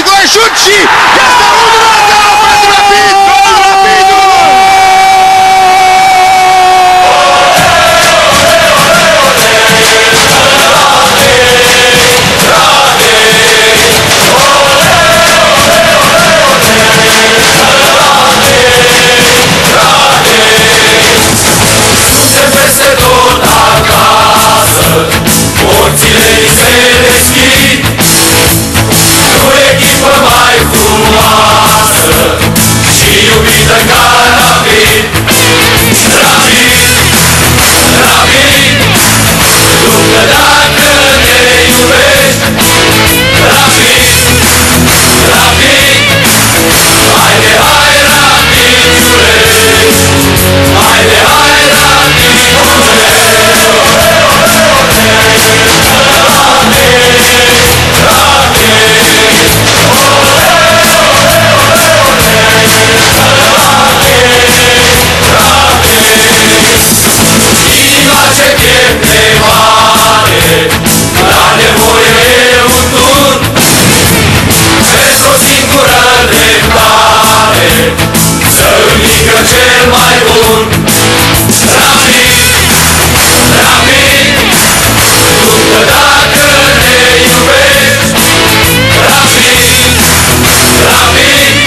rigore, șut și este 1-0 pentru Rapid! Gol Rapidului! Porțile ni se deschid, cu echipă mai frumoasă și iubită ca Rapid. Rapid, Rapid, luptă dacă ne iubești. Rapid, Rapid, haide, hai Rapidule, haide, hai Rapidule. Inima ce pierde mare, la nevoie e un tur, pentru o singură dreptare, să învingă cel mai bun. Rapid, Rapid, luptă dacă ne iubești. Rapid, Rapid,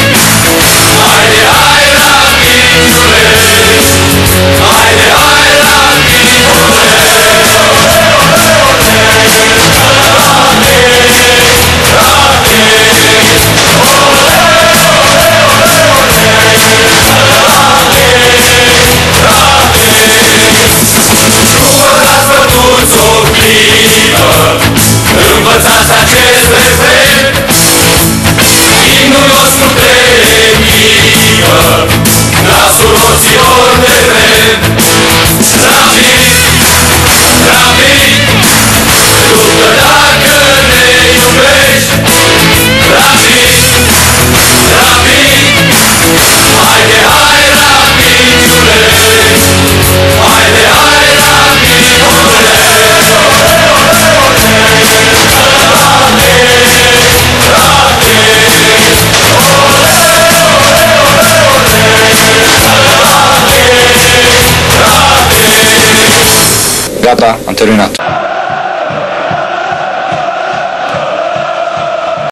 haide, hai Rapidule, haide, hai Rapidule. Învățați bătuți o clipă, învățați acest refren, imnul nostru de echipă, glasul roților de tren. Rapid, Rapid, luptă dacă ne iubești. Rapid, Rapid, haide, hai Rapidule, haide, hai Rapidule. Gata, am terminat.